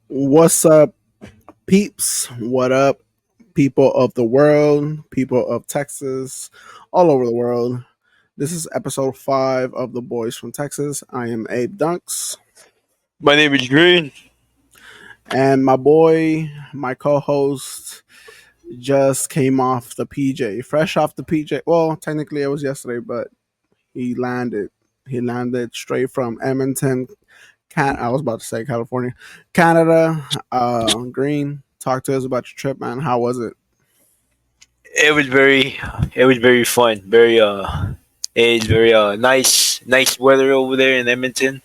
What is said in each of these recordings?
What's up, peeps? What up, people of the world, people of Texas, all over the world? This is episode 5 of The Boys from Texas. I am Abe Dunks, My name is Green. and my boy, my co host, just came off the PJ, fresh off the PJ. Well, technically it was yesterday, but he landed. He landed straight from Edmonton, I was about to say California, Canada. Green, talk to us about your trip, man. How was it? It was very fun. It's very nice weather over there in Edmonton.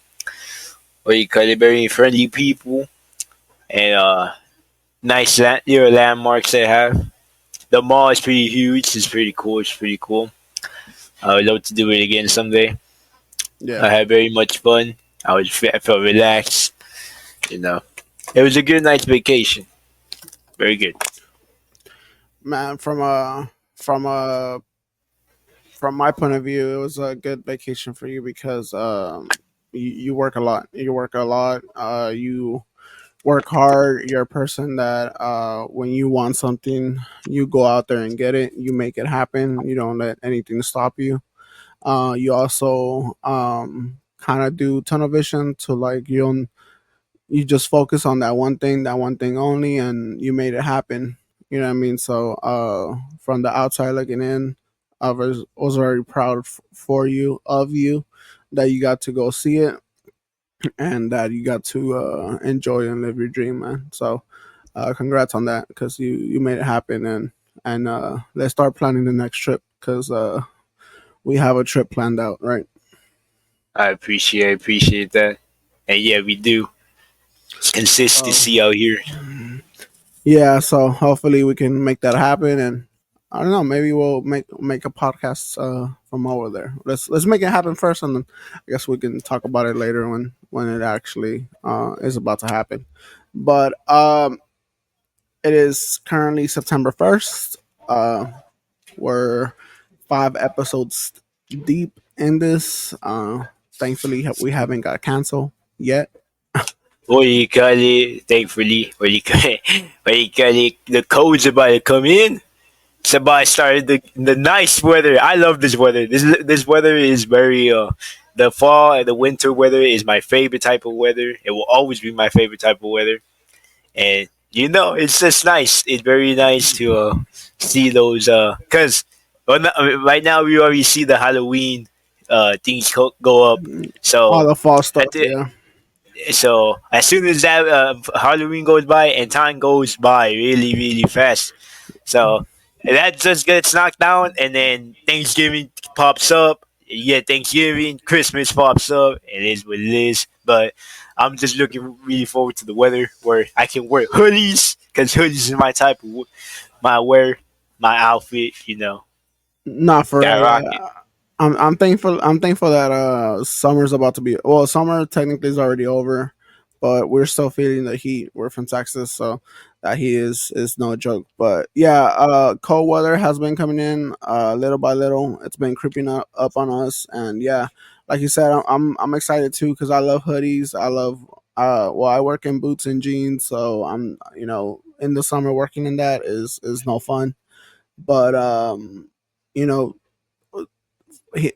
Where you call it, very friendly people and landmarks they have. The mall is pretty huge. It's pretty cool. It's pretty cool. I would love to do it again someday. Yeah, I had very much fun. I felt relaxed. You know, it was a good night's vacation. Very good. man. From my point of view, it was a good vacation for you because you work a lot. You work a lot. You work hard. You're a person that when you want something, you go out there and get it. You make it happen. You don't let anything stop you. You also kind of do tunnel vision to like you just focus on that one thing only, and you made it happen. You know what I mean? So, from the outside looking in, I was very proud for you, of you, that you got to go see it and that you got to enjoy and live your dream, man. So, congrats on that because you made it happen, and let's start planning the next trip because we have a trip planned out, right? I appreciate that. And yeah, we do. It's So, consistency out here. yeah, so hopefully we can make that happen, and I don't know, maybe we'll make a podcast from over there. Let's make it happen first, and then I guess we can talk about it later when it actually is about to happen. But it is currently September 1st. We're 5 episodes deep in this. Thankfully, we haven't got canceled yet. What do you call it? Thankfully, what do you call it? What do you call it? The cold's about to come in. It's about to start the nice weather. I love this weather. This weather is very the fall and the winter weather is my favorite type of weather. It will always be my favorite type of weather. And it's just nice. It's very nice to see those because right now we already see the Halloween things go up. All So the fall stuff, at the yeah. So as soon as that Halloween goes by and time goes by really really fast, so that just gets knocked down, and then Thanksgiving pops up. Yeah, Thanksgiving, Christmas pops up. It is what it is. But I'm just looking really forward to the weather where I can wear hoodies because hoodies is my type of my wear, my outfit. Not for Got real. rocket. I'm thankful. I'm thankful that summer's about to be. Well, summer technically is already over, but we're still feeling the heat. We're from Texas, so that heat is no joke. But yeah, cold weather has been coming in little by little. It's been creeping up on us, and yeah, like you said, I'm excited too because I love hoodies. I love. Well, I work in boots and jeans, so I'm in the summer working in that is no fun. But you know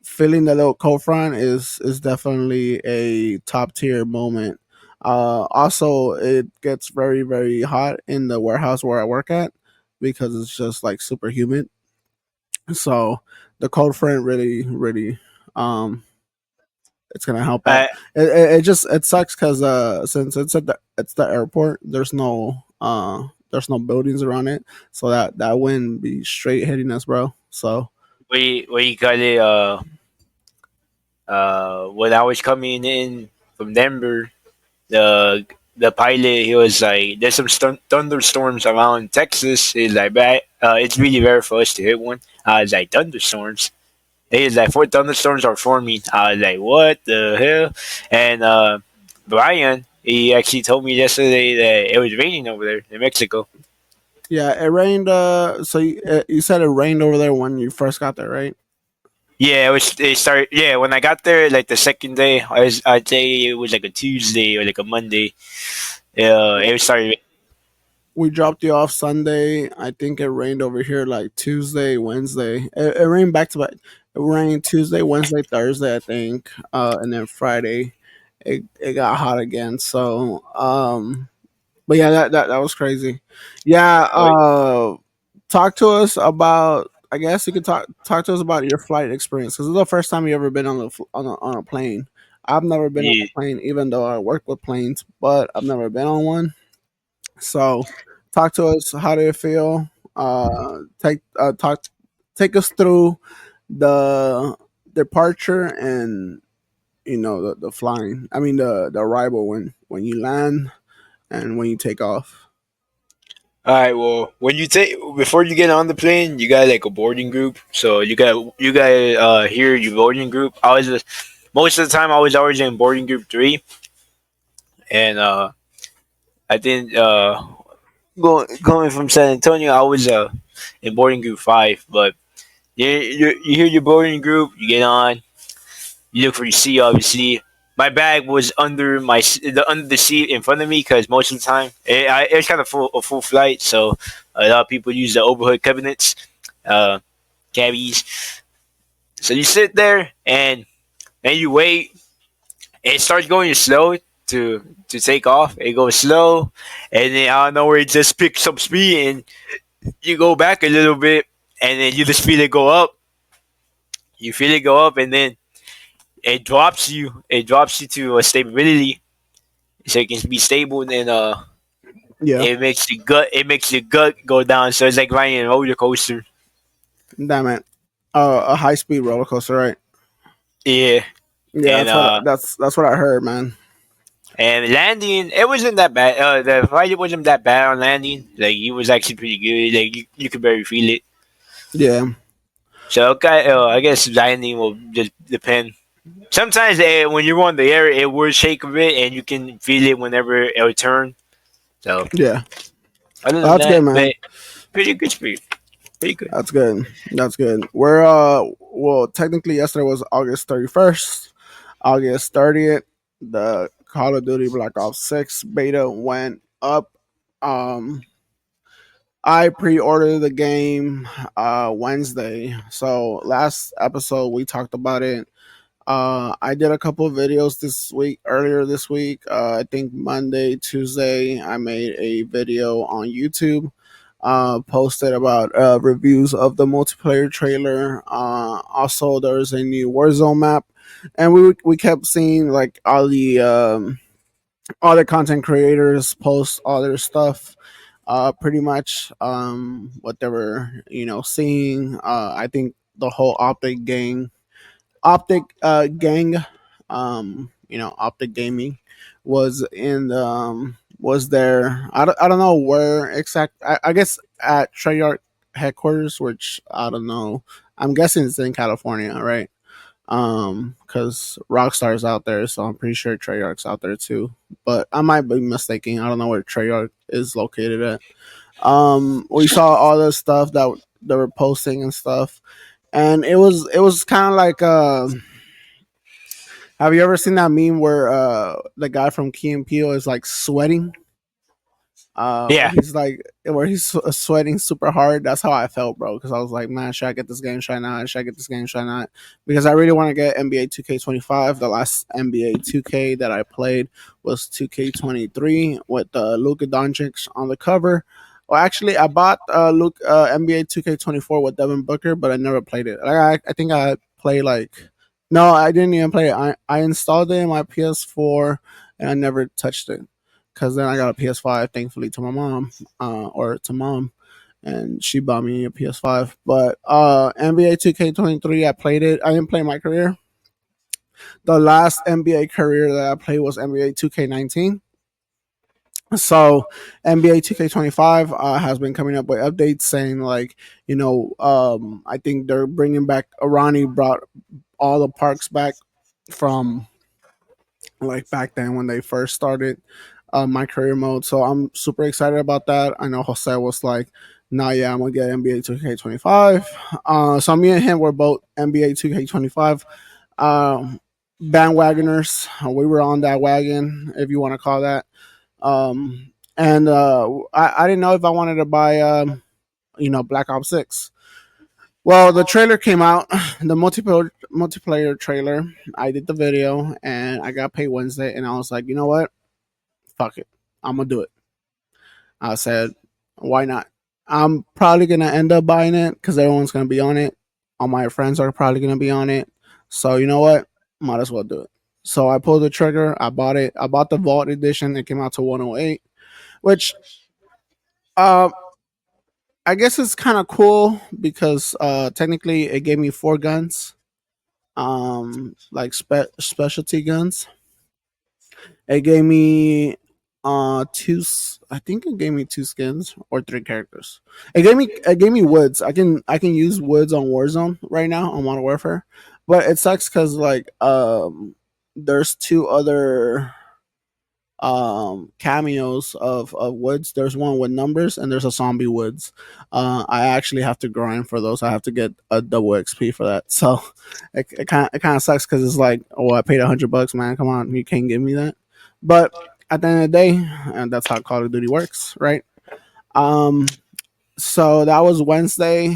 feeling the little cold front is definitely a top tier moment. Also, it gets very very hot in the warehouse where I work at because it's just like super humid. So the cold front really um it's gonna help out. I It sucks because since it's the airport, there's no buildings around it, so that wind be straight hitting us, bro. So what you call it? When I was coming in from Denver, the pilot he was like, "There's some thunderstorms around Texas." He's like, it's really rare for us to hit one." I was like, "Thunderstorms." He's like, "Four thunderstorms are forming." I was like, "What the hell?" And Brian, he actually told me yesterday that it was raining over there in Mexico. yeah, it rained. So you said it rained over there when you first got there, right? Yeah, it was. It started. Yeah, when I got there, like the second day, I'd say it was like a Tuesday or like a Monday. It started. We dropped you off Sunday. I think it rained over here like Tuesday, Wednesday. It rained back to back. It rained Tuesday, Wednesday, Thursday, I think, and then Friday, it got hot again. So, but yeah, that was crazy. Yeah, talk to us about. I guess you could talk to us about your flight experience because it's the first time you ever been on on a plane. I've never been on Yeah. a plane, even though I work with planes, but I've never been on one. So, talk to us. How do you feel? Take us through the departure and the flying. I mean the arrival when you land and when you take off. All right. Well, when you take before you get on the plane, you got like a boarding group. So you got here your boarding group. I was most of the time I was always in boarding group 3, and I think going from San Antonio, I was in boarding group 5. But you hear your boarding group, you get on, you look for your seat. Obviously, my bag was under the seat in front of me because most of the time it was kind of a full flight, so a lot of people use the overhead cabinets, uh, cabbies. So you sit there and you wait. It starts going slow to take off. It goes slow, and then out of nowhere it just picks up speed, and you go back a little bit, and then you just feel it go up. You feel it go up, and then it drops you. It drops you to a stability, so it can be stable. And then Yeah, it makes the gut. It makes your gut go down. So it's like riding a roller coaster. damn it. A high speed roller coaster, right? Yeah, Yeah, and that's what I heard, man. landing. It wasn't that bad. The flight wasn't that bad on landing. Like it was actually pretty good. Like you could barely feel it. Yeah, So okay, I guess landing will just depend. Sometimes when you're on the air, it will shake a bit, and you can feel it whenever it will turn. So yeah. other than That's good, that, man. but pretty good speed, pretty good. That's good. That's good. We're well, technically yesterday was August 31st. August 30th, the Call of Duty Black Ops 6 beta went up. Um I pre-ordered the game Wednesday. So last episode we talked about it. I did a couple of videos this week, earlier this week. I think Monday, Tuesday, I made a video on YouTube. Posted about reviews of the multiplayer trailer. Also, there's a new Warzone map, and we kept seeing like all the content creators post all their stuff. Pretty much what they were seeing. I think the whole Optic gang, Optic Gaming was there. I don't know where exact. I guess at Treyarch headquarters, which I don't know. I'm guessing it's in California, right? Because Rockstar's out there, so I'm pretty sure Treyarch's out there too. But I might be mistaken. I don't know where Treyarch is located at. We saw all the stuff that they were posting and stuff, and it was kind of like have you ever seen that meme where the guy from Key and Peele is like sweating? Where Yeah, he's sweating super hard. That's how I felt, bro. Because I was like, man, should I get this game? Should I not? Should I get this game? Should I not? Because I really want to get NBA 2K25. The last NBA 2K that I played was 2K23 with Luka Doncic on the cover. Well, actually, I bought NBA 2K24 with Devin Booker, but I never played it. I think I played like no, I didn't even play it. I installed it in my PS4 and I never touched it because then I got a PS5, thankfully, to my mom, or to mom, and she bought me a PS5. But NBA 2K23, I played it. I didn't play my career. The last NBA career that I played was NBA 2K19. So NBA 2K25 has been coming up with updates saying like, I think they're bringing back. Arani brought all the parks back from like back then when they first started my career mode. So I'm super excited about that. I know Jose was like, nah, yeah, I'm gonna get NBA 2K25. So me and him were both NBA 2K25 bandwagoners. We were on that wagon, if you want to call that. And I didn't know if I wanted to buy Black Ops 6. Well, the trailer came out, the multiplayer trailer. I did the video and I got paid Wednesday, and I was like, you know what? Fuck it, I'm gonna do it. I said, why not? I'm probably gonna end up buying it because everyone's gonna be on it. All my friends are probably gonna be on it. So you know what? Might as well do it. So I pulled the trigger. I bought it. I bought the Vault edition. It came out to 108, which uh, I guess it's kind of cool because technically it gave me four guns, like specialty guns. It gave me I think it gave me two skins or three characters. It gave me woods. I can use woods on Warzone right now on Modern Warfare. But it sucks cuz like there's two other cameos of woods. There's one with numbers and there's a zombie woods. I actually have to grind for those. I have to get a double XP for that. So it kind of sucks because it's like, oh, I paid $100, man. Come on, you can't give me that. But at the end of the day, and that's how Call of Duty works, right? Um, so that was Wednesday.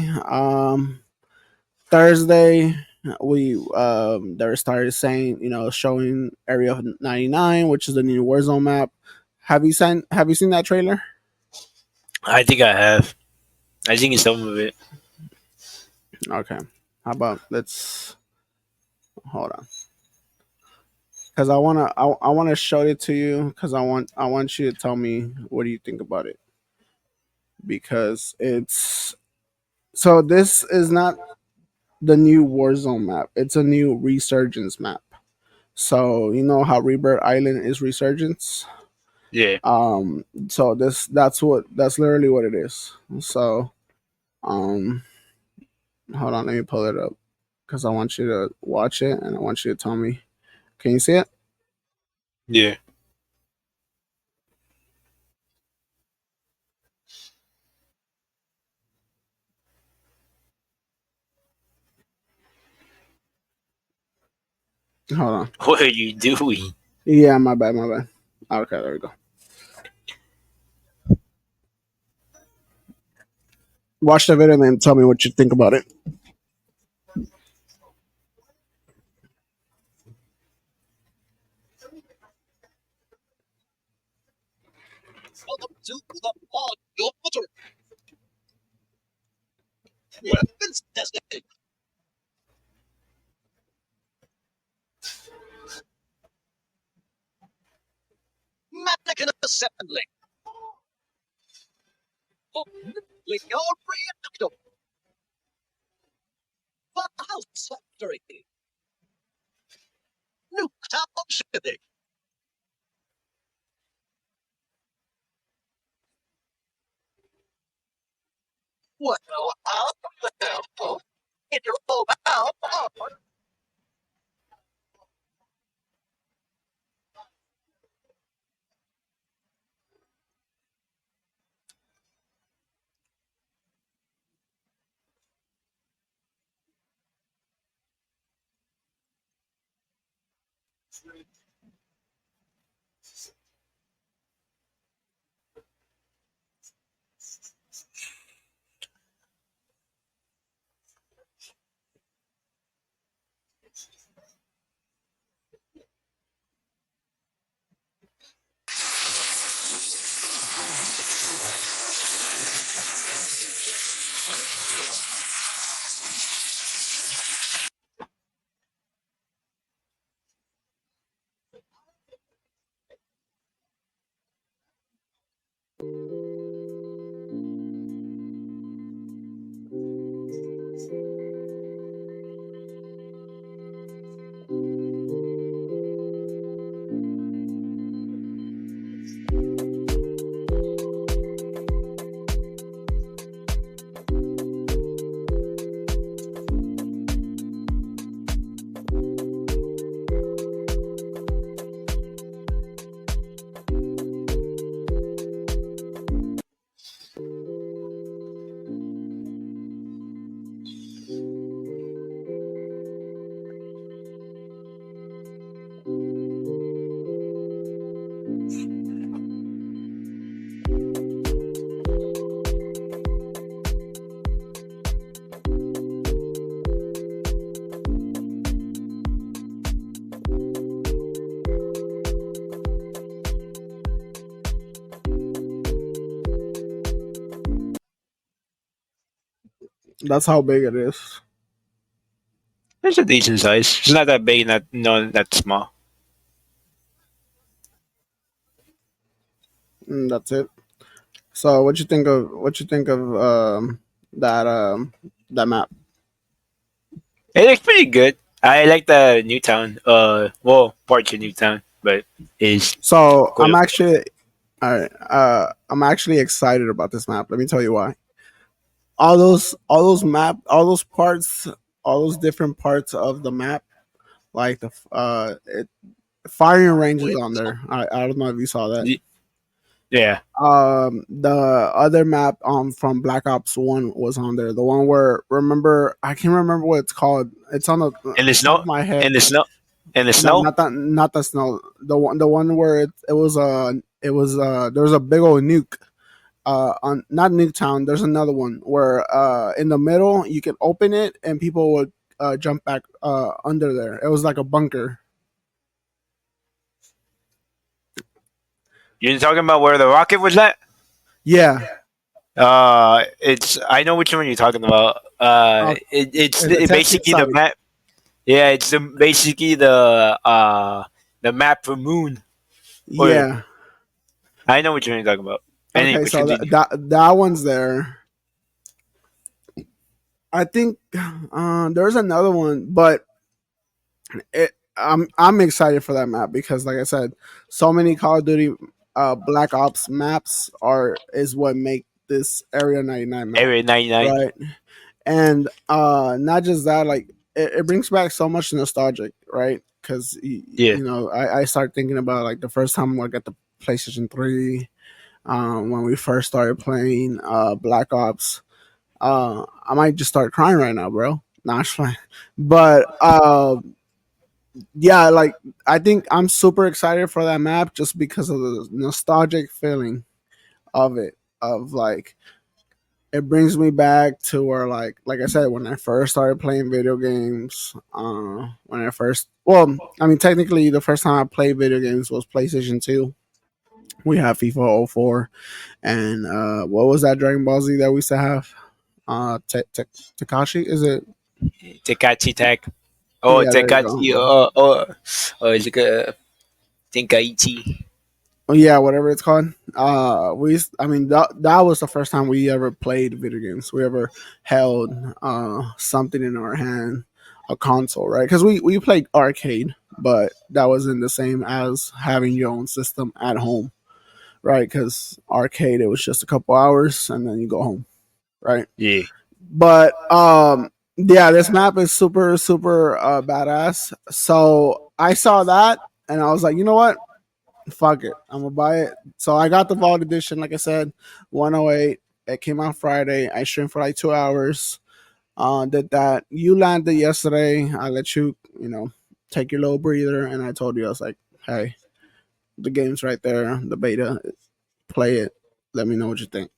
Thursday, we they started saying, showing Area 99, which is the new Warzone map. Have you seen that trailer? I think I have. I think it's some of it. Okay. How about let's hold on. Cuz I want to show it to you cuz I want you to tell me what do you think about it, because it's so this is not the new Warzone map. It's a new Resurgence map. So, you know how Rebirth Island is Resurgence? Yeah. So that's literally what it is. So um hold on, let me pull it up because I want you to watch it and I want you to tell me. Can you see it? Yeah. Hold on. What are you doing? Yeah, my bad, my bad. Okay, there we go. Watch the video and then tell me what you think about it. Welcome to the pod, your water. Weapons testing. Mannequin assembly. Your reactor. The house factory. Nuketown shipping. Well, out there. Get your own out. That's how big it is. It's a decent size. It's not that big, not no, not small. That's it. So, what you think of that that map? It looks pretty good. I like the Newtown. Well, parts of Newtown, but is So, quite okay. all right. I'm actually excited about this map. Let me tell you why. All those parts, all those different parts of the map, like firing ranges on there. I don't know if you saw that. Yeah, The other map from Black Ops One was on there. The one where, remember, I can't remember what it's called. It's on the in the top snow, of my head. in the snow, in the No, snow. not the snow. The one where it was there was a big old nuke. On not Nuketown. There's another one where in the middle you can open it and people would jump back under there. It was like a bunker. You're talking about where the rocket was at? Yeah. It's I know which one you're talking about. It's It's a testing basically the site. map. Yeah, it's basically the map for Moon. Or Yeah. I know which one you're talking about. Okay, Anyway, so continue. that one's there. I think there's another one, but I'm excited for that map because, like I said, so many Call of Duty Black Ops maps are is what make this Area 99 map, Area 99. right? And not just that, like it brings back so much nostalgic, right? Because Yeah. you know, I start thinking about like the first time I got the PlayStation 3, when we first started playing Black Ops. I might just start crying right now, bro. Nah, it's fine. But yeah, like I think I'm super excited for that map just because of the nostalgic feeling of it. Of like it brings me back to where like I said, when I first started playing video games. When I first, well, I mean technically the first time I played video games was PlayStation 2. We have FIFA 04, and what was that Dragon Ball Z that we used to have? Takashi, is it? Tekachi Tech. Oh, Yeah, there you Tekachi. go. Is it Tenkaichi? Oh, yeah, whatever it's called. I mean, that was the first time we ever played video games. We ever held something in our hand, a console, right? Because we played arcade, but that wasn't the same as having your own system at home, right? Because arcade, it was just a couple hours and then you go home, right? Yeah. But yeah, this map is super badass. So I saw that and I was like, you know what? Fuck it, I'm gonna buy it. So I got the Vault Edition, like I said, 108. It came out Friday. I streamed for like 2 hours. Did that. You landed yesterday. I let you, take your little breather, and I told you I was like, hey, the game's right there, the beta. Play it. Let me know what you think.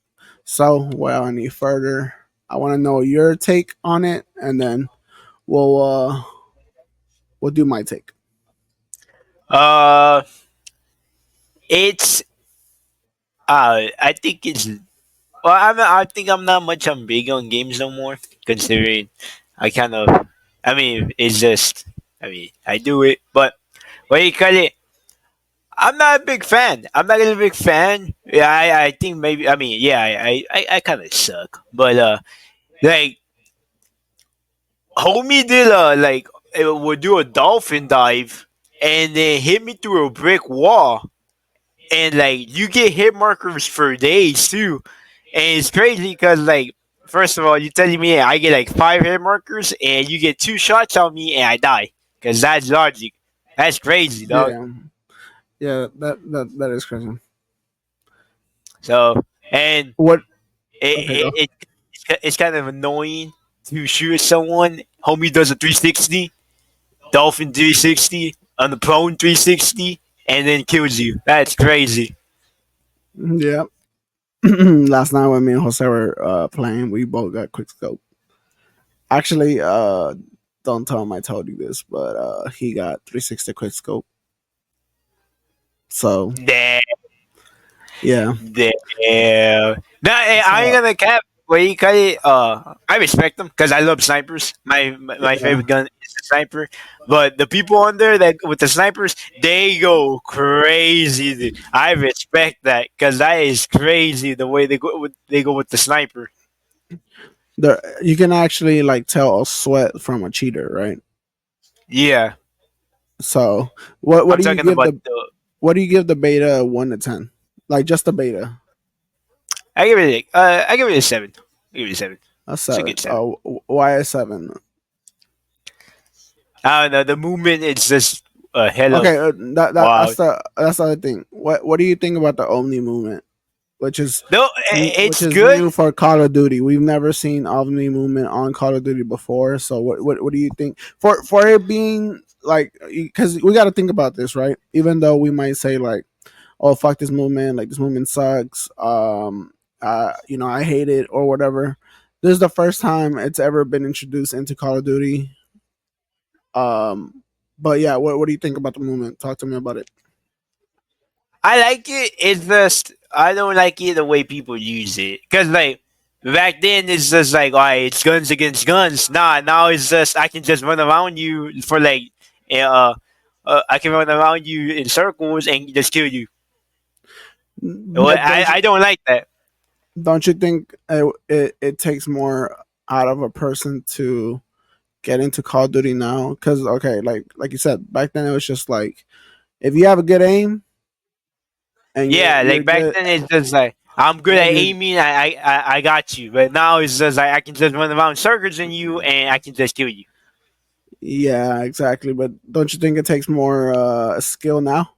So, well, I need further. I want to know your take on it, and then we'll uh we'll do my take. Uh, it's I think it's well. I think I'm not much on big on games no more. Considering I kind of, I mean, it's just, I mean, I do it, but what do you call it? I'm not a big fan. I'm not a big fan. Yeah, I think maybe. I mean, yeah, I kind of suck. But like, homie did like it would do a dolphin dive and then hit me through a brick wall, and like you get hit markers for days too, and it's crazy because like. First of all, you're telling me I get like 5 hit markers, and you get 2 shots on me, and I die. Cause that's logic. That's crazy, dog. Yeah, yeah, that is crazy. So, and What? Okay, it, go. it, it's kind of annoying to shoot someone. Homie does a 360, Dolphin 360, on the prone 360, and then kills you. That's crazy. Yeah. Last night when me and Jose were playing, we both got quick scope. Actually, don't tell him I told you this, but he got 360 quick scope. So Damn, yeah. damn. Nah, I ain't So gonna cap. what do you call it? I respect them because I love snipers. My Yeah. favorite gun is the sniper. But the people on there that with the snipers, they go crazy. Dude. I respect that because that is crazy the way they go with the sniper. There, you can actually like tell a sweat from a cheater, right? Yeah, So, what I'm do you talking give about the the. what do you give the beta 1 to 10? Like just the beta, I give it a seven. I give it a seven. a It's a seven. good seven. Oh, why a seven? I don't know. The movement is just hella Okay, wild. that's the other thing. What do you think about the Omni movement, which is No, which it's is good. new for Call of Duty? We've never seen Omni movement on Call of Duty before. So what do you think for it being like, because we got to think about this, right? Even though we might say like, oh fuck this movement, like this movement sucks, I hate it or whatever. This is the first time it's ever been introduced into Call of Duty. But yeah, what do you think about the movement? Talk to me about it. I like it. It's just I don't like it the way people use it. Cause like back then it's just like, alright, it's guns against guns. Nah, now it's just I can just run around you for like, uh, I can run around you in circles and just kill you. Well, But I don't like that. don't you think it takes more out of a person to get into Call of Duty now? Because okay, like you said, back then it was just like if you have a good aim and Yeah, you're like back good, then it's just like I'm good yeah, at you're aiming. I got you. But now it's just like I can just run around circles in you and I can just kill you. yeah, exactly. But don't you think it takes more skill now?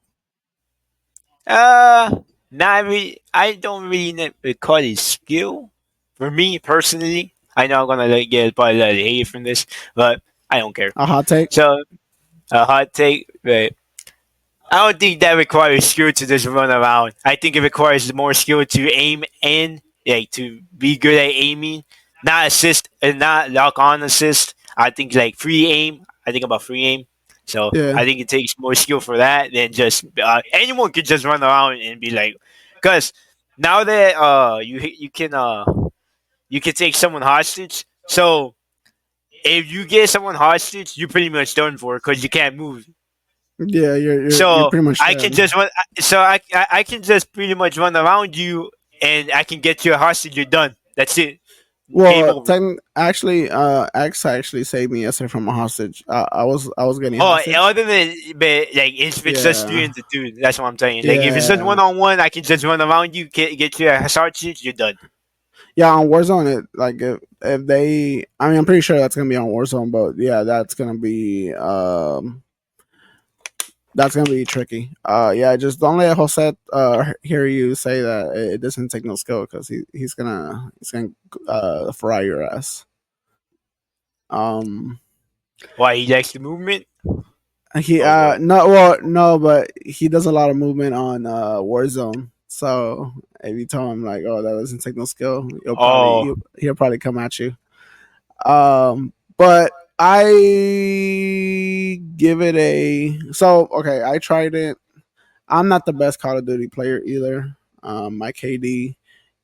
Not really. I don't really call it skill. For me personally, I know I'm gonna get probably a lot of hate from this, but I don't care. A hot take? So a hot take, but I don't think that requires skill to just run around. I think it requires more skill to aim in, like to be good at aiming, not assist and not lock on assist. I think like free aim. I think about free aim. So Yeah, I think it takes more skill for that than just anyone could just run around and be like, because now that you can take someone hostage. So if you get someone hostage, you're pretty much done for because you can't move. yeah, you're So pretty much I can dead. just run. So I can just pretty much run around you, and I can get you a hostage. You're done. That's it. Game Well, over. actually, X actually saved me yesterday from a hostage. I was getting Oh, hostage. other than but like if it's just three Yeah, into two, that's what I'm saying. Like if it's just yeah, 1-on-1, I can just run around you, get you a hostage. You're done. yeah. On Warzone, it like if they, I mean, I'm pretty sure that's gonna be on Warzone, but yeah, that's gonna be tricky. Yeah, just don't let Jose hear you say that it doesn't take no skill because he's gonna fry your ass. Um, Why he likes the movement? he Oh what? no, well, no, but he does a lot of movement on Warzone. So if you tell him like, oh, that doesn't take no skill, Oh, he'll probably come at you. But I give it a, so okay. I tried it. I'm not the best Call of Duty player either. My KD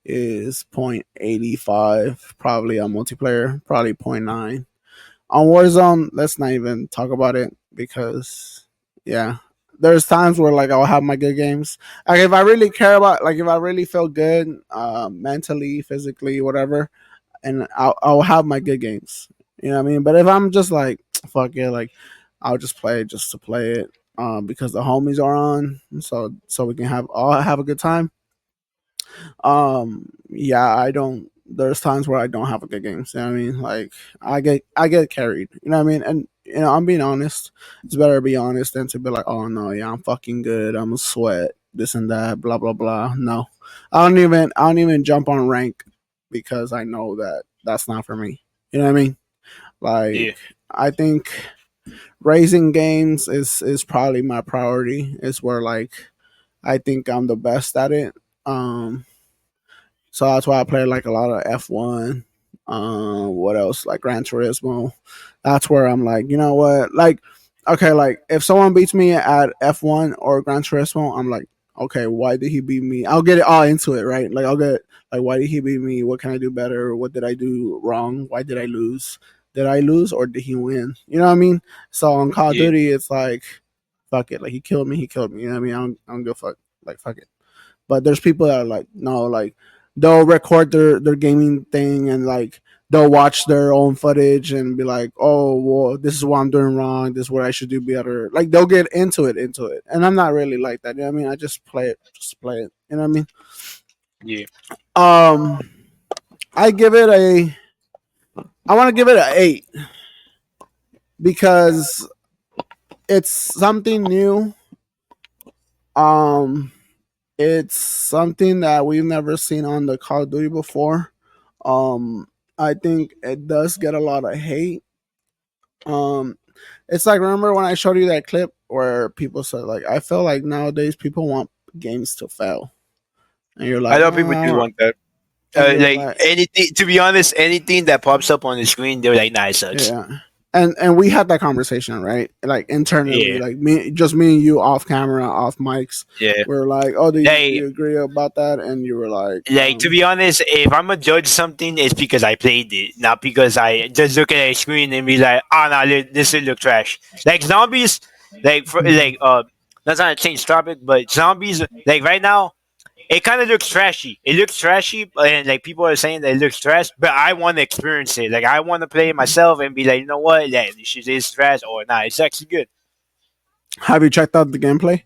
is 0.85, probably on multiplayer, probably point 0.9. On Warzone, let's not even talk about it because, yeah, there's times where like I'll have my good games. Like if I really care about, like if I really feel good, mentally, physically, whatever, and I'll have my good games. You know what I mean? But if I'm just like, fuck it, like I'll just play it just to play it, because the homies are on, so we can have all have a good time. Yeah, I don't. There's times where I don't have a good game. You know what I mean? Like I get carried. You know what I mean? And I'm being honest. It's better to be honest than to be like, oh no, yeah, I'm fucking good. I'm a sweat. This and that. Blah blah blah. No, I don't even jump on rank because I know that that's not for me. You know what I mean? yeah. Like I think raising games is probably my priority. It's where like I think I'm the best at it. Um, so that's why I play like a lot of F1. What else? Like Gran Turismo. That's where I'm like, you know what? Like, okay, like if someone beats me at F1 or Gran Turismo, I'm like, okay, why did he beat me? I'll get it all into it, right? Like I'll get like why did he beat me? What can I do better? What did I do wrong? Why did I lose? Did I lose or did he win? You know what I mean? So on Call of Yeah, Duty, it's like fuck it, like he killed me, he killed me. You know what I mean? I don't give a fuck. Like fuck it. But there's people that are like, no, like they'll record their gaming thing and like they'll watch their own footage and be like, oh well, this is what I'm doing wrong. This is what I should do better. Like they'll get into it. And I'm not really like that. You know what I mean? I just play it, just play it. You know what I mean? yeah. Um, I give it a. I want to give it an 8 because it's something new. Um, it's something that we've never seen on the Call of Duty before. Um, I think it does get a lot of hate. Um, it's like remember when I showed you that clip where people said like I feel like nowadays people want games to fail, and you're I like, know people do want that. and you're Like like, anything, to be honest, anything that pops up on the screen, they're like, "Nah, it sucks." yeah. And we had that conversation, right? Like internally, Yeah, like me and you off camera, off mics. yeah. We are like, oh, do Like, you agree about that? And you were like, to be honest, if I'm gonna judge something, it's because I played it, not because I just look at a screen and be like, "Oh no, this will look trash." Like zombies, not trying to change topic, but zombies, like right now, it kind of looks trashy. It looks trashy, and like people are saying that it looks trash, but I want to experience it. Like I want to play it myself and be like, you know what, yeah, this shit is trash, or nah, it's actually good. have you checked out the gameplay?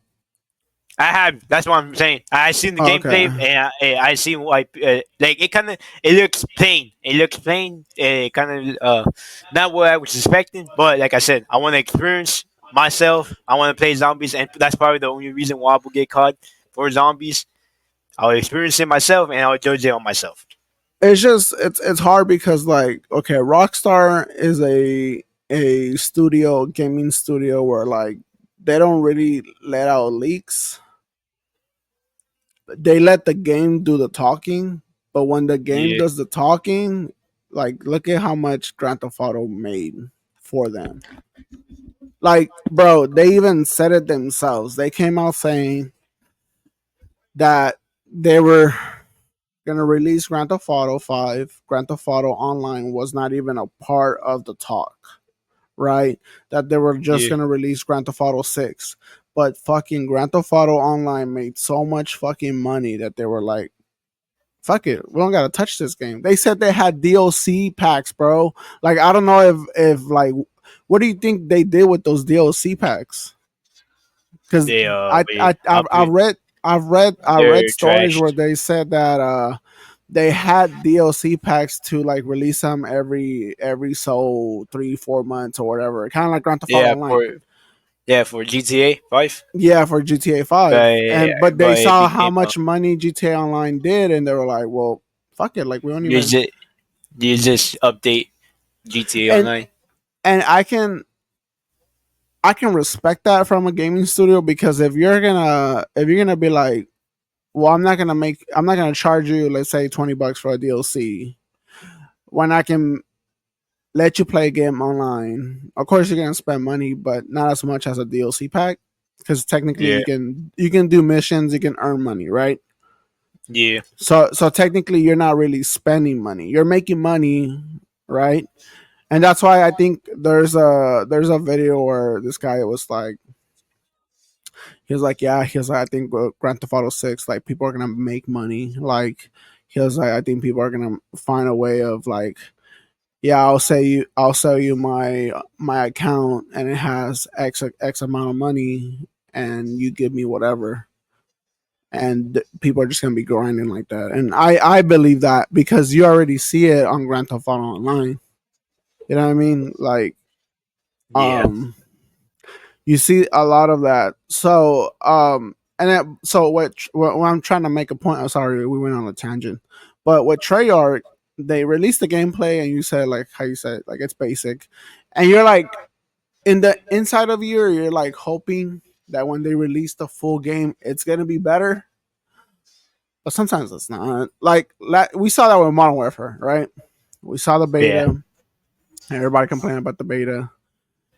I have. That's what I'm saying. I seen the Oh, okay. gameplay, and I seen like it kind of it looks plain. It looks plain. Kind of not what I was expecting, but like I said, I want to experience myself. I want to play zombies, and that's probably the only reason why I will get caught for zombies. I'll experience it myself, and I'll judge it on myself. It's just it's hard because like okay, Rockstar is a studio gaming studio where like they don't really let out leaks. They let the game do the talking, but when the game Yeah, does the talking, like look at how much Grand Theft Auto made for them. Like, bro, they even said it themselves. They came out saying that they were gonna release Grand Theft Auto 5. Grand Theft Auto Online was not even a part of the talk, right? That they were just yeah, gonna release Grand Theft Auto 6. But fucking Grand Theft Auto Online made so much fucking money that they were like, fuck it, we don't gotta touch this game. They said they had DLC packs, bro. Like I don't know if like what do you think they did with those DLC packs? Because they upgrade. I read They're stories where trashed. they said that they had DLC packs to like release them every so 3 4 months or whatever, kind of like Grand Theft Auto Yeah, Online. for GTA 5, Yeah, for GTA 5, and but they but it saw how became much money GTA Online did, and they were like, well, fuck it, like we don't you even. just you just update GTA And Online. and I can respect that from a gaming studio because if you're gonna be like, well, I'm not gonna charge you, let's say, $20 for a DLC when I can let you play a game online. Of course, you're gonna spend money, but not as much as a DLC pack because technically Yeah, you can do missions, you can earn money, right? yeah, So technically, you're not really spending money. You're making money, right? And that's why I think there's a video where this guy was like, he was like, yeah, he was like, I think Grand Theft Auto 6, like people are gonna make money. Like he was like, I think people are gonna find a way of like, yeah, I'll sell you my account and it has X amount of money and you give me whatever. And people are just gonna be grinding like that. And I believe that because you already see it on Grand Theft Auto Online. You know what I mean? Like yeah, um you see a lot of that. So so what I'm trying to make a point. I'm sorry, we went on a tangent, but with Treyarch, they released the gameplay, and you said like how you said like it's basic, and you're like in the inside of you, you're like hoping that when they release the full game, it's gonna be better. But sometimes it's not. Like we saw that with Modern Warfare, right? We saw the yeah, beta, and everybody complaining about the beta,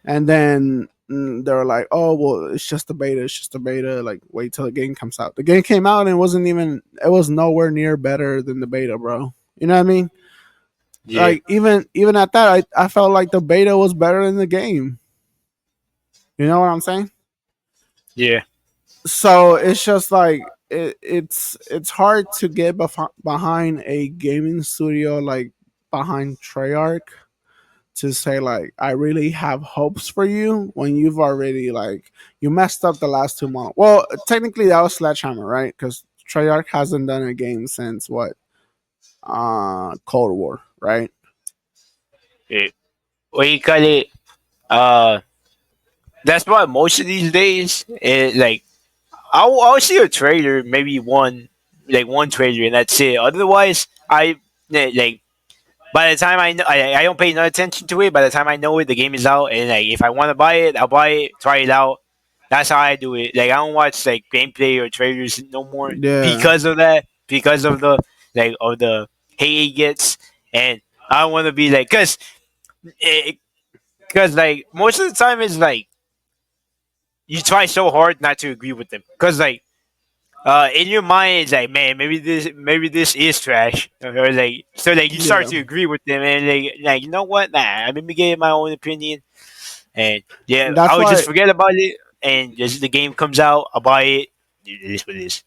and then they were like, "Oh well, it's just a beta. It's just a beta. Like, wait till the game comes out." The game came out and it wasn't even. It was nowhere near better than the beta, bro. You know what I mean? Yeah, Like even at that, I felt like the beta was better than the game. You know what I'm saying? yeah, So it's just like it's hard to get behind a gaming studio like behind Treyarch to say like I really have hopes for you when you've already like you messed up the last 2 months. Well, technically that was Sledgehammer, right? Because Treyarch hasn't done a game since what Cold War, right? yeah. What you call it? Uh, that's why most of these days, like I'll see a trailer, maybe one trailer, and that's it. Otherwise, like by the time I know, I don't pay no attention to it. By the time I know it, the game is out, and like if I want to buy it, I'll buy it, try it out. That's how I do it. Like I don't watch like gameplay or trailers no more Yeah, because of that, because of the of the hate it gets, and I want to be like, cause like most of the time it's like you try so hard not to agree with them, cause like in your mind it's like, man, maybe this is trash, or like so like you start yeah. to agree with them, and like you know what, nah, I maybe gave my own opinion, and yeah, I That's would just why forget about it, and just the game comes out, I'll buy it. It is what it is.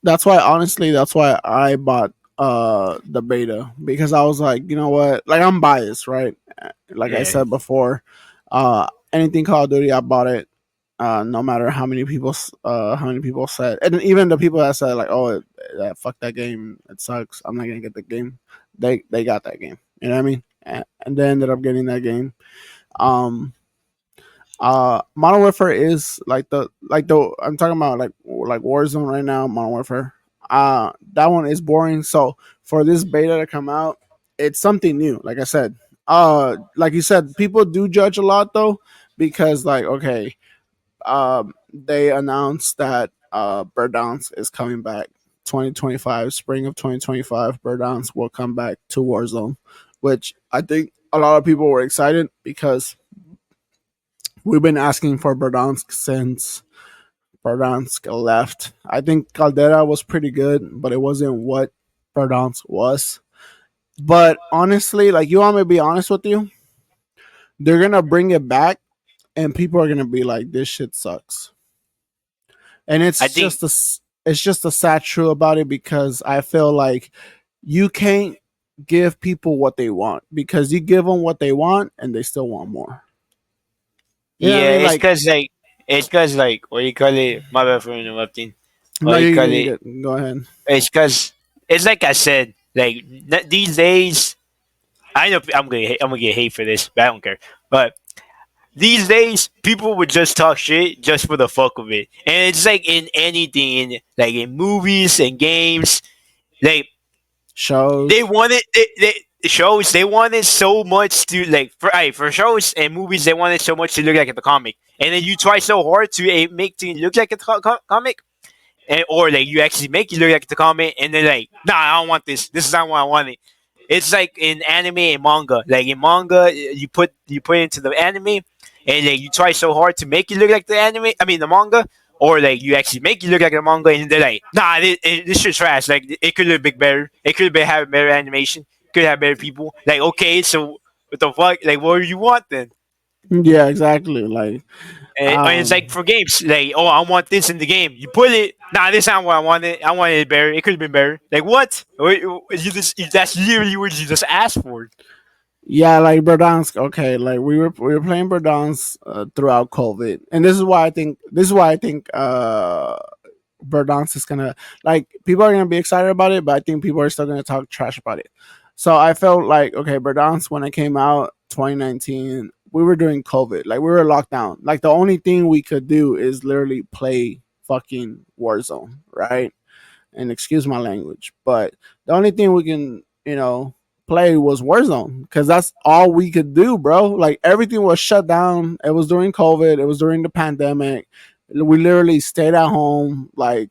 honestly that's why I bought the beta because I was like, you know what? Like I'm biased, right? Like I Yeah, said before, anything Call of Duty, I bought it. No matter how many people said, and even the people that said like, "Oh, fuck that game, it sucks. I'm not gonna get the game." They got that game. You know what I mean? And they ended up getting that game. Um, Modern Warfare is like the I'm talking about like Warzone right now. Modern Warfare, that one is boring. So for this beta to come out, it's something new. Like I said, like you said, people do judge a lot though because like okay, they announced that Verdansk is coming back 2025, spring of 2025. Verdansk will come back to Warzone, which I think a lot of people were excited because we've been asking for Verdansk since Verdansk left. I think Caldera was pretty good, but it wasn't what Verdansk was. But honestly, like you want me to be honest with you, they're gonna bring it back, and people are gonna be like, "This shit sucks." And I think it's just a sad truth about it because I feel like you can't give people what they want because you give them what they want and they still want more. You know what I yeah, mean? Like, it's cause like what you call it, my bad for interrupting, no, what you call you it, get go ahead. it's cause it's like I said, like these days, I know I'm gonna get hate for this, but I don't care. But these days, people would just talk shit just for the fuck of it, and it's like in anything, like in movies and games, like they Shows. wanted shows they wanted so much to like for shows and movies they wanted so much to look like the comic, and then you try so hard to make to look like a comic, and or like you actually make it look like the comic, and then like, nah, I don't want this. This is not what I wanted. It's like in anime and manga. Like in manga, you put into the anime, and like you try so hard to make it look like the anime. I mean the manga, or like you actually make it look like the manga, and they're like, nah, this shit's trash. Like it could have been better. It could have have better animation. Could have better people. Like okay, so what the fuck? Like what do you want then? Yeah, exactly. Like, And it's like um, for games, like, oh, I want this in the game. You put it, nah, this is not what I wanted. I wanted it better. It could have been better. Like, what? That's literally what you just asked for. yeah, like Verdansk. Okay, like we were playing Verdansk throughout COVID, and this is why I think Verdansk is gonna like people are gonna be excited about it, but I think people are still gonna talk trash about it. So I felt like okay, Verdansk when it came out 2019, we were doing COVID, like we were locked down. Like the only thing we could do is literally play fucking Warzone, right? And excuse my language, but the only thing we can play was Warzone because that's all we could do, bro. Like everything was shut down. It was during COVID. It was during the pandemic. We literally stayed at home. Like,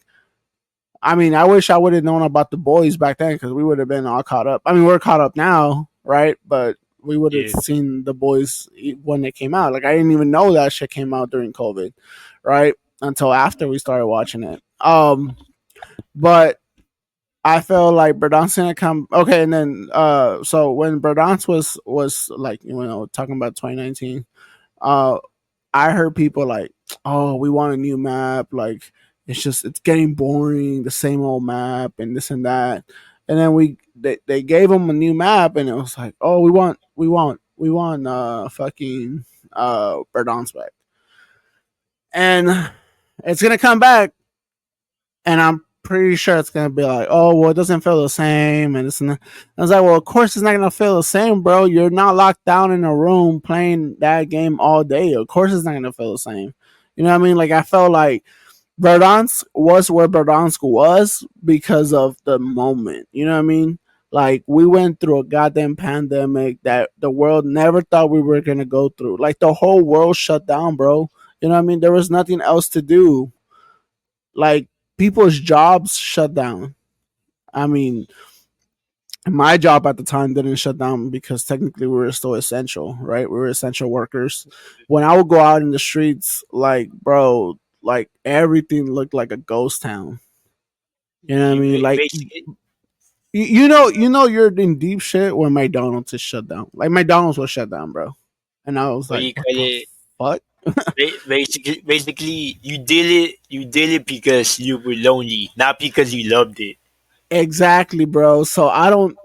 I mean, I wish I would have known about the boys back then because we would have been all caught up. I mean, we're caught up now, right? But we would have Yeah. seen the boys when it came out. Like I didn't even know that shit came out during COVID, right? Until after we started watching it. But I feel like Berdansk gonna come okay, and then so when Berdansk was like talking about 2019, uh I heard people like, oh, we want a new map, like it's getting boring, the same old map and this and that. And then they gave them a new map and it was like, oh, we want fucking Berdansk back. And it's gonna come back and I'm pretty sure it's gonna be like, oh, well, it doesn't feel the same, and it's not. I was like, well, of course it's not gonna feel the same, bro. You're not locked down in a room playing that game all day. Of course it's not gonna feel the same. You know what I mean? Like I felt like Verdansk was where Verdansk was because of the moment. You know what I mean? Like we went through a goddamn pandemic that the world never thought we were gonna go through. Like the whole world shut down, bro. You know what I mean? There was nothing else to do. Like people's jobs shut down. I mean, my job at the time didn't shut down because technically we were still essential, right? We were essential workers. When I would go out in the streets, like, bro, like everything looked like a ghost town. You know what I mean? Like, Basically, you're in deep shit when McDonald's is shut down. Like McDonald's was shut down, bro. And I was what like, you what call the it? fuck? Basically, you did it. You did it because you were lonely, not because you loved it. Exactly, bro. So I don't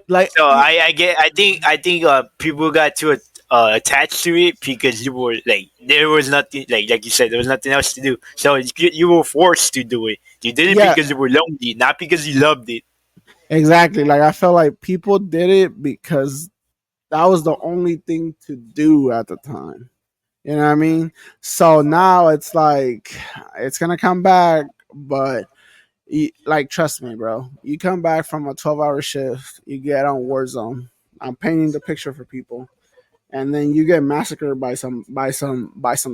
like. So I get. I think people got too attached to it because you were like there was nothing like you said there was nothing else to do. So you were forced to do it. You did it Yeah, because you were lonely, not because you loved it. exactly. Like I felt like people did it because that was the only thing to do at the time. You know what I mean? So now it's like it's gonna come back, but like trust me, bro. You come back from a 12-hour shift, you get on Warzone. I'm painting the picture for people, and then you get massacred by some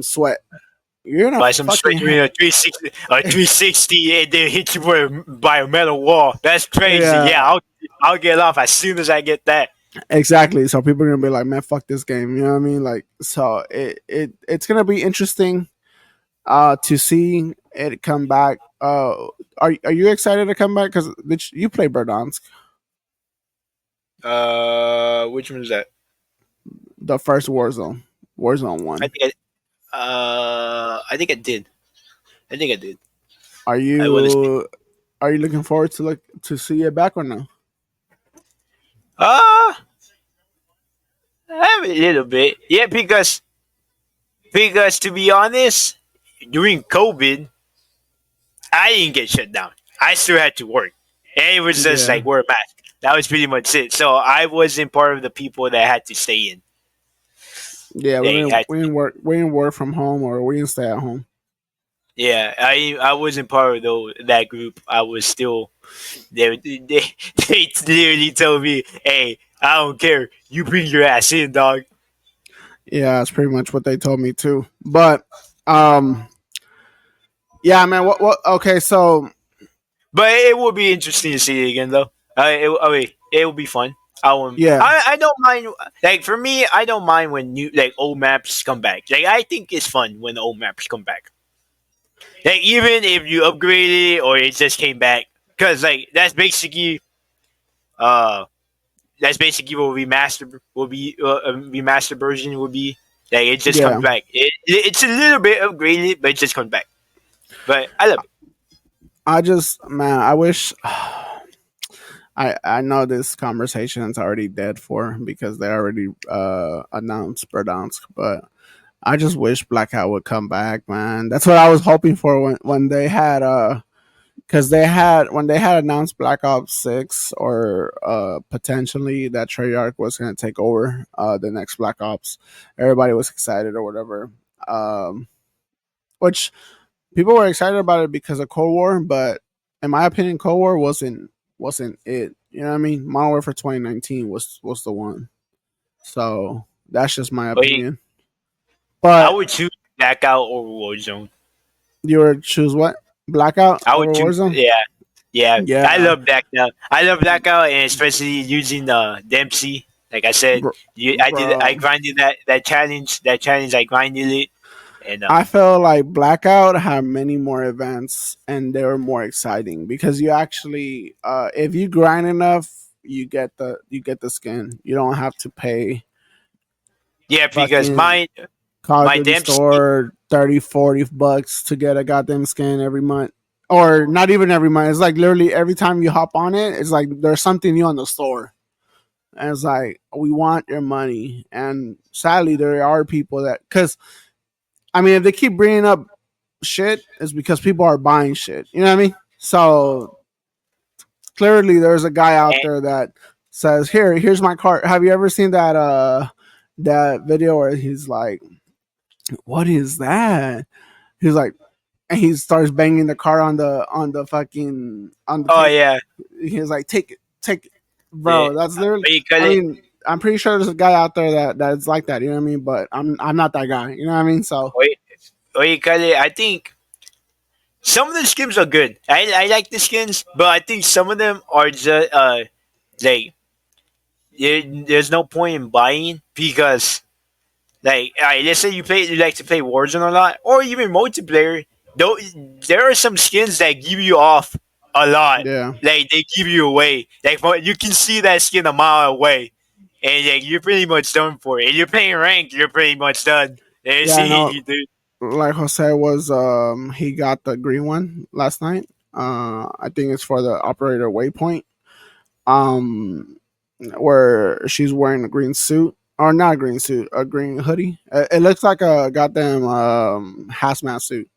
sweat. You're gonna By some fucking straight a 360, and they hit you by a metal wall. That's crazy. yeah, Yeah, I'll get off as soon as I get that. exactly. So people are gonna be like, man, fuck this game. You know what I mean? Like, so it's gonna be interesting to see it come back. Are you excited to come back? Because you play Verdansk, Which one is that? the first Warzone I one. think I think I did. I think I did. Are I want to see. you are you looking forward to see it back or no? Uh, I have a little bit. Yeah, because to be honest, during COVID, I didn't get shut down. I still had to work. And it was just Yeah, like wear a mask. That was pretty much it. So I wasn't part of the people that had to stay in. yeah. We They didn't had we to. didn't work we didn't work from home or we didn't stay at home. Yeah, I wasn't part of that group. I was still they literally told me, "Hey, I don't care. You bring your ass in, dog." Yeah, that's pretty much what they told me too. But um, yeah, man. What? Okay, so But it will be interesting to see it again, though. It will be fun. yeah, I don't mind. Like for me, I don't mind when new like old maps come back. Like I think it's fun when old maps come back. Like even if you upgrade it or it just came back, because like uh that's basically what remastered version will be. Like it just comes yeah. back. It's a little bit upgraded, but it just comes back. But I love it. I just man, I wish. I know this conversation is already dead for because they already announced Verdansk, but I just wish Blackout would come back, man. That's what I was hoping for when they had because they had announced Black Ops 6 or potentially that Treyarch was going to take over the next Black Ops. Everybody was excited or whatever. Which people were excited about it because of Cold War, but in my opinion, Cold War wasn't it. You know what I mean? Modern Warfare 2019 was the one. So that's just my But opinion. I But would choose Blackout over Warzone. you would choose what? Blackout I over would choose, Warzone? yeah, yeah. I Yeah. love Blackout. I love Blackout, and especially using Dempsey. Like I said, I Bro. grinded that challenge. I grinded it, and I feel like Blackout had many more events and they were more exciting because you actually, if you grind enough, you get the skin. You don't have to pay yeah, because fucking Call of my Duty Dempsey, store 30-40 bucks to get a goddamn skin every month. Or not even every month. It's like literally every time you hop on it, it's like there's something new on the store. And it's like, we want your money. And sadly, there are people that, because, I mean, if they keep bringing up shit, it's because people are buying shit. You know what I mean? So clearly, there's a guy out and, there that says, here's my card. Have you ever seen that video where he's like, what is that? He's like, and he starts banging the car on the fucking on the oh table. yeah, He's like, take it, yeah, bro. That's literally. what you call I it? mean, I'm pretty sure there's a guy out there that's like that. You know what I mean? But I'm not that guy. You know what I mean? So What, what you call it? I think some of the skins are good. I like the skins, but I think some of them are just like there's no point in buying because like, alright, let's say you like to play Warzone a lot, or even multiplayer. Though there are some skins that give you off a lot. yeah, Like they give you away. Like you can see that skin a mile away, and like you're pretty much done for it. If you're playing rank, you're pretty much done. It's yeah. I know. easy, dude. Like Jose was, he got the green one last night. I think it's for the operator waypoint. Um, where she's wearing a green suit, or not a green suit, a green hoodie. It looks like a goddamn hazmat suit.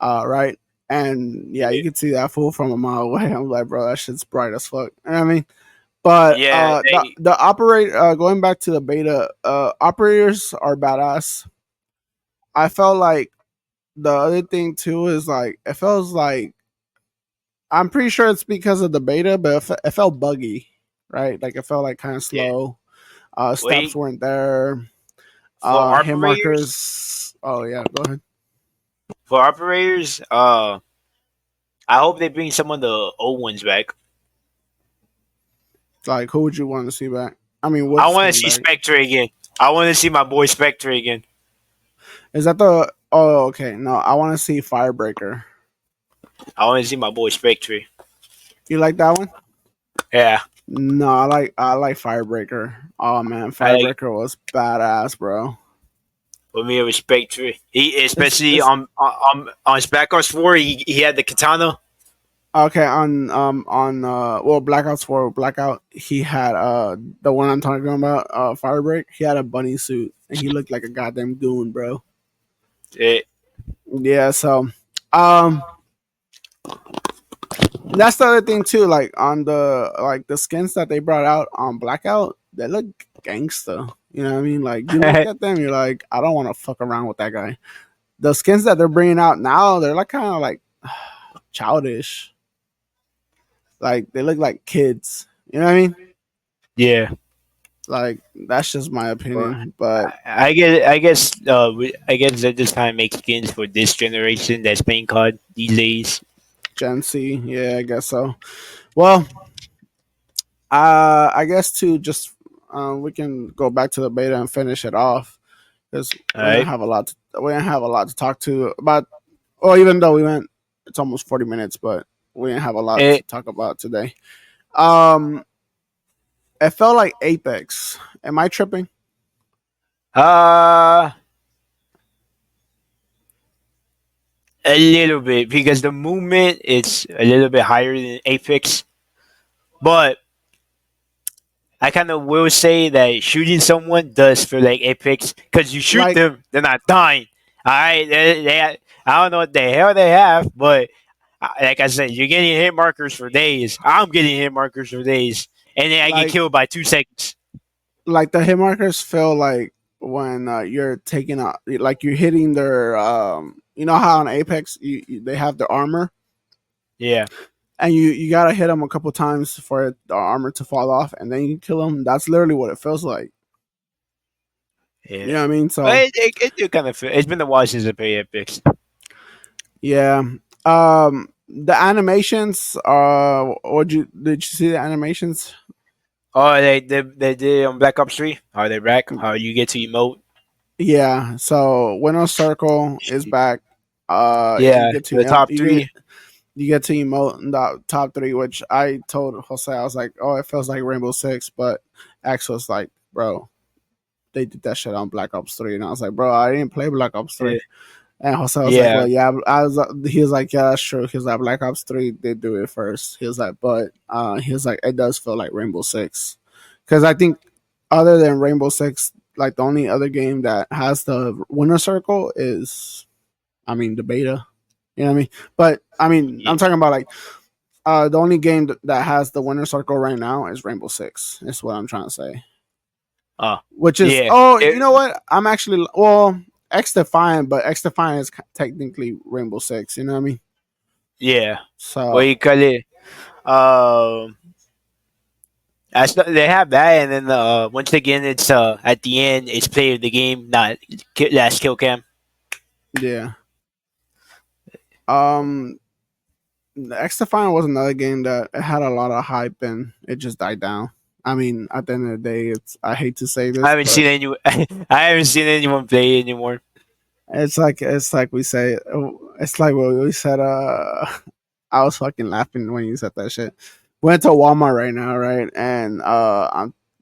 Right. And yeah, you Yeah, can see that fool from a mile away. I'm like, bro, that shit's bright as fuck. You know what I mean? But yeah. the operate going back to the beta, operators are badass. I felt like the other thing too is like it feels like, I'm pretty sure it's because of the beta, but it felt buggy, right? Like it felt like kind of Yeah. slow. Steps Wait weren't there. for Hit operators. markers. Oh yeah, go ahead. For operators, I hope they bring some of the old ones back. Like, who would you want to see back? I mean, I what want to skin see back? Spectre again. I want to see my boy Spectre again. Is that the? Oh, okay. No, I want to see Firebreaker. I want to see my boy Spectre. You like that one? Yeah, No, I like Firebreaker. Oh man, I like Firebreaker was badass, bro. for me with Spectre. He It's especially it's on Black Ops 4. He had the katana. okay on well, Blackout 4 Blackout. He had the one I'm talking about, Firebreak. He had a bunny suit and he looked like a goddamn goon, bro. Eh, Yeah, so um that's the other thing too. Like on the skins that they brought out on Blackout, they look gangsta. You know what I mean? Like you look at them, you're like, I don't want to fuck around with that guy. The skins that they're bringing out now, they're like kind of like childish. Like they look like kids. You know what I mean? yeah. Like that's just my Well, opinion. But I guess they're just trying to make skins for this generation that's playing COD these days. Gen Z, yeah, I guess so. Well, I guess to just we can go back to the beta and finish it off because All right. we didn't have a lot to talk to about. Well, even though we went, it's almost 40 minutes, but we didn't have a lot Eh, to talk about today. Um, it felt like Apex. Am I tripping? uh, a little bit because the movement is a little bit higher than Apex, but I kind of will say that shooting someone does feel like Apex because you shoot Like them, they're not dying. All right, I don't know what the hell they have, but like I said, you're getting hit markers for days. I'm getting hit markers for days, and then I get like killed by 2 seconds. like the hit markers feel like when you're taking out, like you're hitting their you know how on Apex they have their armor, Yeah, and you gotta hit them a couple times for the armor to fall off, and then you kill them. That's literally what it feels like. yeah. You know what I mean? But So it do kind of feel. It's been a while since I played Apex. yeah. The animations. What did you see the animations? Oh, they did on Black Ops 3. Are they back? How you get to emote? Yeah, so Winner Circle is back. You Yeah, get to the top three. you get to emote in the top three, which I told Jose, I was like, oh, it feels like Rainbow Six, but X was like, bro, they did that shit on Black Ops 3, and I was like, bro, I didn't play Black Ops 3. Yeah, And Jose was like, yeah. well, yeah, I was. He was like, yeah, that's true. He was like, Black Ops 3 did do it first. He was like, but he was like, it does feel like Rainbow Six, because I think other than Rainbow Six, like the only other game that has the winner circle is, I mean, the beta. You know what I mean? But I mean, yeah. I'm talking about like the only game that has the winner circle right now is Rainbow Six. Is what I'm trying to say. Oh, Which is, yeah. oh, you know what? I'm actually, well, X Defiant, but X Defiant is technically Rainbow Six. You know what I mean? Yeah. What So you call it? Um, they have that, and then once again, it's at the end, it's play of the game, not last kill cam. yeah. Um, X Defiant was another game that it had a lot of hype and it just died down. I mean, at the end of the day, it's, I hate to say I this, haven't but seen any. I haven't seen anyone play it anymore. it's like we say, it's like what we said. I was fucking laughing when you said that shit. Went to Walmart right now, right, and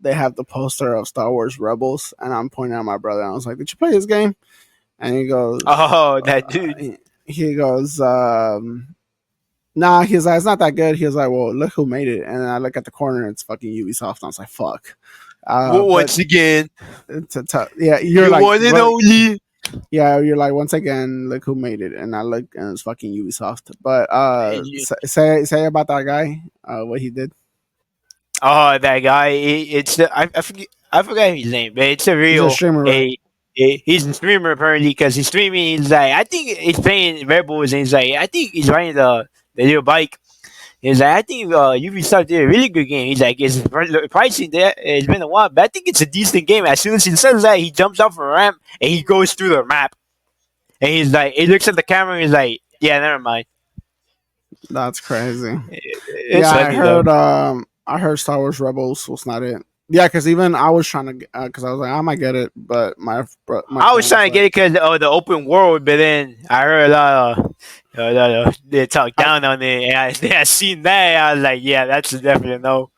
they have the poster of Star Wars Rebels, and I'm pointing at my brother. And I was like, "Did you play this game?" And he goes, Oh, that dude. he goes, nah. He's like, it's not that good. He was like, well, look who made it. And then I look at the corner, it's fucking Ubisoft. And I was like, fuck. But Once again, it's a tough. Yeah, you're you like, one and but only. yeah, you're like, once again, look who made it. And I look, and it's fucking Ubisoft. But say about that guy, what he did. Oh, that guy. It's the I forget his name, but it's a He's a real streamer, right? he's a streamer apparently because he's streaming. He's like I think he's playing Rebels and he's like I think he's riding the little bike. He's like I think Ubisoft did a really good game. He's like it's pricing there. It's been a while, but I think it's a decent game. As soon as he says that, he jumps off a ramp and he goes through the map and he's like he looks at the camera and he's like yeah never mind. That's crazy. It's Yeah, funny though. I heard Star Wars Rebels was not it. Yeah, because even I was trying to, because I was like, I might get it, but my I was friend was trying to get like, it because of the open world, but then I heard a lot of they talk I, down on it, and I seen that. I was like, yeah, that's a definite no.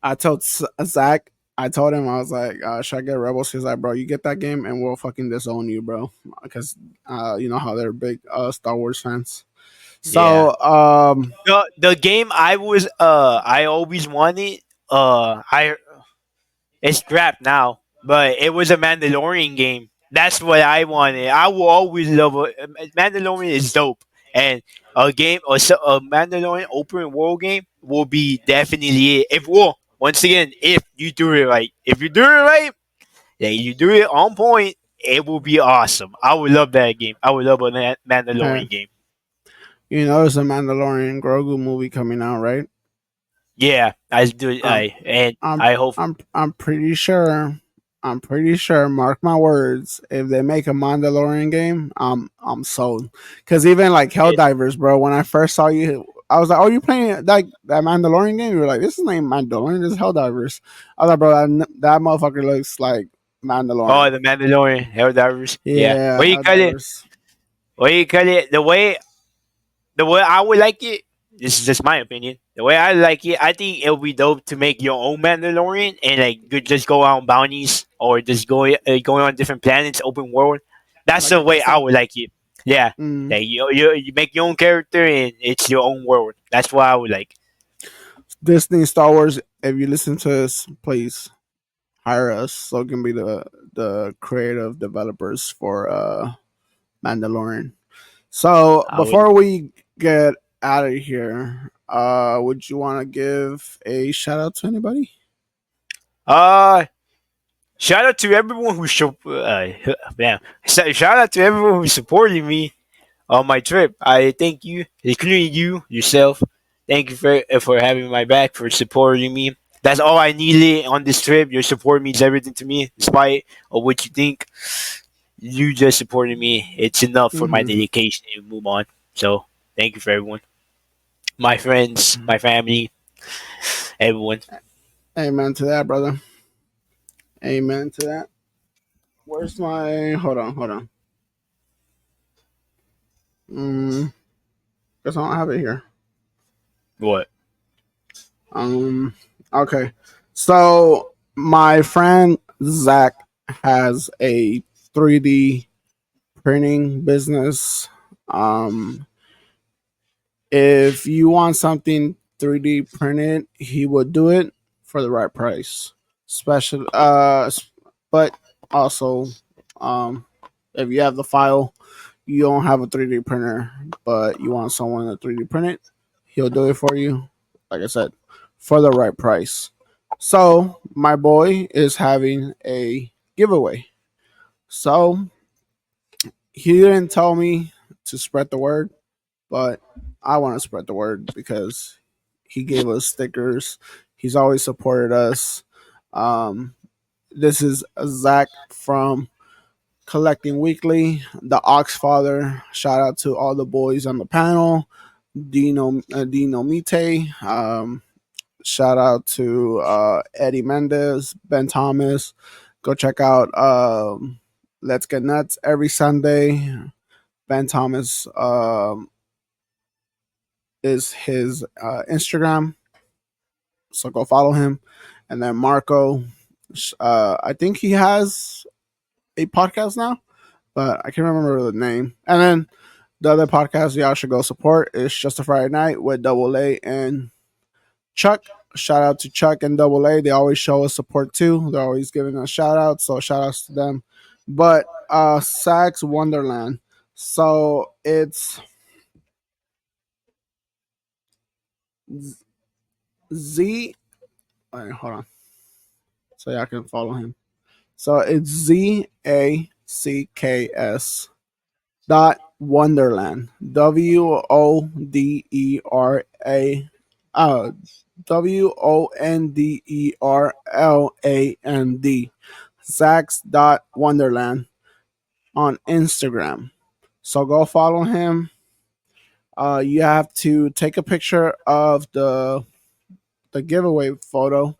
I told Zach, I told him, I was like, should I get Rebels? He's like, bro, you get that game and we'll fucking disown you, bro. Because you know how they're big Star Wars fans. Yeah, So, the game I always wanted I it's scrapped now, but it was a Mandalorian game. That's what I wanted. I will always love Mandalorian is dope, and a game or a Mandalorian open world game will be definitely it. If well, once again, if you do it right, if you do it right, yeah, you do it on point, it will be awesome. I would love that game. I would love a hey, Mandalorian game. you know, there's a Mandalorian Grogu movie coming out, right? Yeah, I do. Um, And I'm I hope. I'm pretty sure. I'm pretty sure. Mark my words. If they make a Mandalorian game, I'm sold. Because even like Helldivers, bro. When I first saw you, I was like, "Oh, you playing like that Mandalorian game?" You were like, "This is named Mandalorian. This is Helldivers." I was like, "Bro, that motherfucker looks like Oh, Mandalorian." the Mandalorian, Helldivers. Yeah. Yeah, What do you call it? Helldivers. What do you call it? The way I would like it. This is just my opinion. The way I like it, I think it would be dope to make your own Mandalorian and like just go on bounties or just going on different planets, open world. That's Like the way I Disney. would like it. Yeah, Mm. like you make your own character and it's your own world. That's what I would like. Disney Star Wars. If you listen to us, please hire us so we can be the creative developers for Mandalorian. So I would. before we get out of here, would you want to give a shout out to anybody? Uh, shout out to everyone who man, shout out to everyone who supported me on my trip. I thank you, including you yourself. Thank you for having my back, for supporting me. That's all I needed on this trip. Your support means everything to me, despite of what you think. You just supported me. It's enough for my Mm-hmm. dedication to move on. So thank you for everyone, my friends, my family, everyone. Amen to that, brother. Amen to that. Where's my? Hold on, hold on. Guess I don't have it here. What? Um. Okay. So my friend Zach has a 3D printing business. Um. If you want something 3D printed, he would do it for the right price. Special. But also, um, if you have the file, you don't have a 3D printer, but you want someone to 3D print it, he'll do it for you. Like I said, for the right price. So my boy is having a giveaway. So he didn't tell me to spread the word, but I want to spread the word because he gave us stickers. He's always supported us. Um, this is Zach from Collecting Weekly, the Oxfather. Shout out to all the boys on the panel. Dino Mite. Shout out to Eddie Mendez, Ben Thomas. Go check out Let's Get Nuts every Sunday. Ben Thomas is his Instagram, so go follow him. And then Marco, I think he has a podcast now, but I can't remember the name. And then the other podcast y'all should go support is Just a Friday Night with Double A and Chuck. Shout out to Chuck and Double A. They always show us support too. They're always giving us shout outs, so shout outs to them. But Sax Wonderland. So it's Z. All right, hold on. So y'all can follow him. So it's ZACKS Wonderland. Uh WONDERLAND. Zach's dot Wonderland on Instagram. So go follow him. You have to take a picture of the giveaway photo,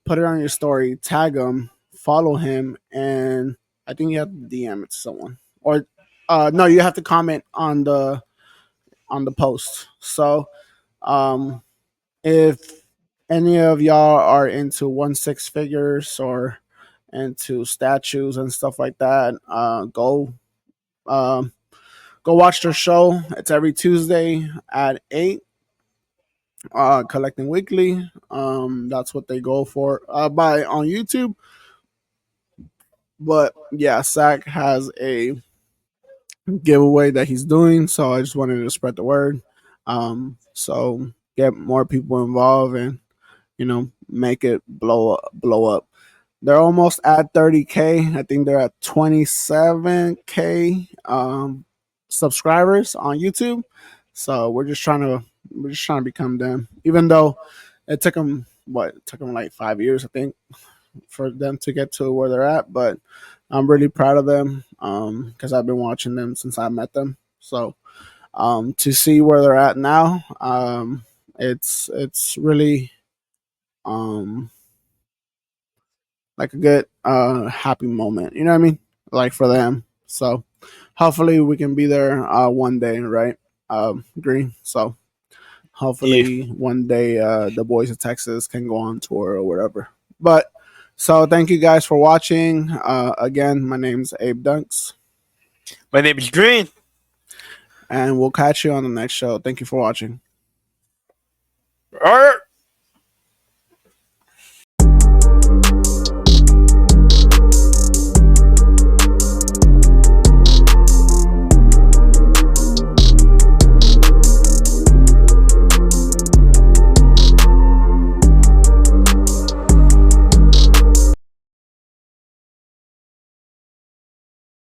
put it on your story, tag him, follow him, and I think you have to DM it to someone. Or no, you have to comment on the post. So um, if any of y'all are into 1 6 figures or into statues and stuff like that, um, go watch their show. It's every Tuesday at 8. Collecting Weekly. That's what they go for. By on YouTube. But yeah, Sack has a giveaway that he's doing, so I just wanted to spread the word. So get more people involved and make it blow up. They're almost at 30K. I think they're at 27K subscribers on YouTube. So we're just trying to become them. Even though it took them like 5 years, I think, for them to get to where they're at. But I'm really proud of them because I've been watching them since I met them. So to see where they're at now, it's really um, like a good happy moment. You know what I mean? Like for them. So hopefully we can be there one day, right? Green. So Yeah. hopefully one day the boys of Texas can go on tour or whatever. But so thank you guys for watching. Again, my name's Abe Dunks, My name is Green. and we'll catch you on the next show. Thank you for watching.